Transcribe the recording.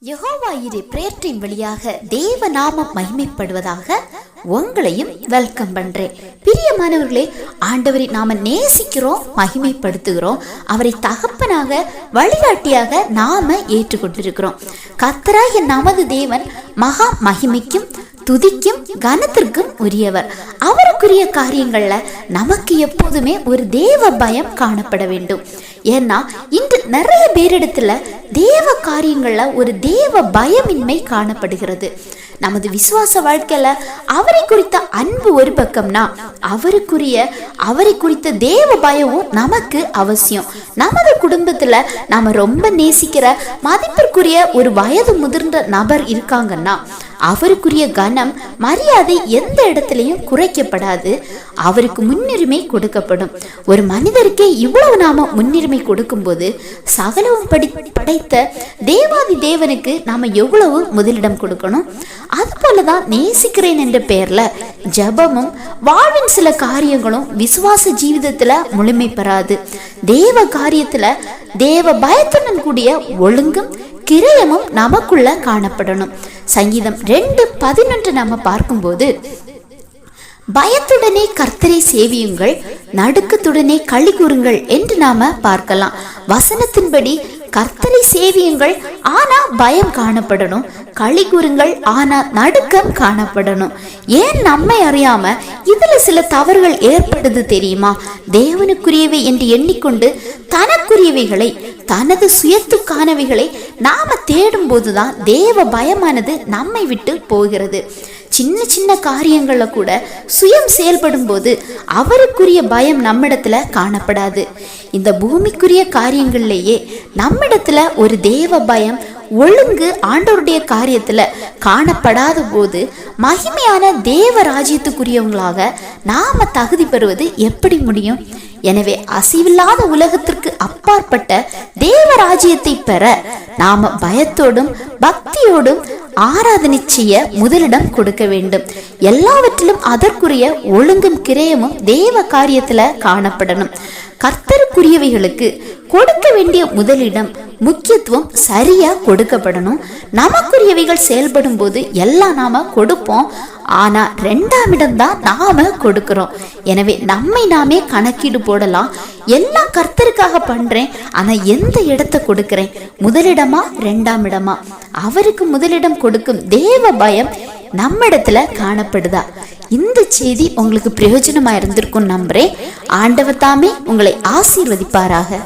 யெகோவா ஈரே prayer team வழியாக தேவ நாமம் மகிமைப்படுவதாக உங்களையும் வெல்கம் பண்றேன். பிரியமானவர்களே, ஆண்டவரை நாம நேசிக்கிறோம், மகிமைப்படுத்துகிறோம். அவரை தகப்பனாக வழிகாட்டியாக நாம ஏற்றுக்கொண்டிருக்கிறோம். கர்த்தராகிய நமது தேவன் மகா மகிமைக்கும் துதிக்கும் கனத்திற்கும் உரியவர். அவருக்குரிய காரியங்கள்ல நமக்கு எப்போதுமே ஒரு தேவ பயம் காணப்பட வேண்டும். ஏன்னா இன்று நிறைய பேரிடத்துல தேவ காரியங்கள்ல ஒரு தேவ பயமின்மை காணப்படுகிறது. நமது விசுவாச வாழ்க்கையில அவரை குறித்த அன்பு ஒரு பக்கம்னா, அவரை குறித்த தேவ பயமும் நமக்கு அவசியம். நமது குடும்பத்துல நாம ரொம்ப நேசிக்கிற மதிப்பிற்குரிய ஒரு வயது முதிர்ந்த நபர் இருக்காங்கன்னா, அவருக்குரிய கனம் மரியாதை எந்த இடத்துலையும் குறைக்கப்படாது, அவருக்கு முன்னுரிமை கொடுக்கப்படும். ஒரு மனிதருக்கே இவ்வளவு நாம முன்னுரிமை கொடுக்கும் போது சகலவும் படைத்த தேவாதி தேவனுக்கு நாம எவ்வளவு முதலிடம் கொடுக்கணும். அது போலதான் நேசிக்கிறேன் என்ற பெயர்ல ஜபமும் வாழ்வின் சில காரியங்களும் விசுவாச ஜீவிதத்துல முழுமை பெறாது. தேவ காரியத்துல தேவ பயத்துடன் கூடிய ஒழுங்கும் கிரயமும் நமக்குள்ள காணப்படணும். சங்கீதம் 2:11 நாம பார்க்கும்போது, பயத்துடனே கர்த்தரை சேவியுங்கள், நடுக்கத்துடனே களி கூறுங்கள் என்று நாம பார்க்கலாம். வசனத்தின்படி கர்த்தரை சேவியுங்கள், ஆனா பயம் காணப்படணும். களி கூறுங்கள், ஆனா நடுக்கம் காணப்படணும். ஏன் நம்மை அறியாம இதுல சில தவறுகள் ஏற்படுது தெரியுமா? தேவனுக்குரியவை என்று எண்ணிக்கொண்டு தனக்குரியவைகளை, தனது சுயத்துக்கானவைகளை நாம தேடும் போதுதான் தேவ பயமானது நம்மை விட்டு போகிறது. சின்ன சின்ன காரியங்கள்ல கூட சுயம் செயல்படும் போது அவருக்குரிய பயம் நம்மிடத்துல காணப்படாது. இந்த பூமிக்குரிய காரியங்கள்லயே நம்மிடத்துல ஒரு தேவ பயம் ஒழுங்கு ஆண்டவருடைய காரியத்துல காணப்படாத போது மகிமையான தேவ ராஜ்யத்துக்குரியவங்களாக நாம தகுதி பெறுவது எப்படி முடியும்? எனவே அசைவில்லாத உலகத்திற்கு அப்பாற்பட்ட தேவ ராஜ்யத்தை பெற நாம பயத்தோடும் பக்தியோடும் ஆராதனை செய்ய முதலிடம் கொடுக்க வேண்டும். எல்லாவற்றிலும் அதற்குரிய ஒழுங்கும் கிரயமும் தேவ காரியத்துல காணப்படணும். கர்த்தருக்குரியவைகளுக்கு கொடுக்க வேண்டிய முதலிடம் முக்கியத்துவம் சரியா கொடுக்கப்படணும். நமக்குரியவைகள் செயல்படும் போது எல்லாம் நாம கொடுப்போம், ஆனா 2ஆம் இடம் தான் நாம கொடுக்கிறோம். எனவே நம்மை நாமே கணக்கீடு போடலாம். எல்லாம் கர்த்தருக்காக பண்றேன், ஆனா எந்த இடத்தை கொடுக்கிறேன்? முதலிடமா 2ஆம் இடமா? அவருக்கு முதலிடம் கொடுக்கும் தேவ பயம் நம்மிடத்துல காணப்படுதா? இந்த செய்தி உங்களுக்கு பிரயோஜனமா இருந்திருக்கும் நம்புறேன். ஆண்டவர் தாமே உங்களை ஆசீர்வதிப்பாராக.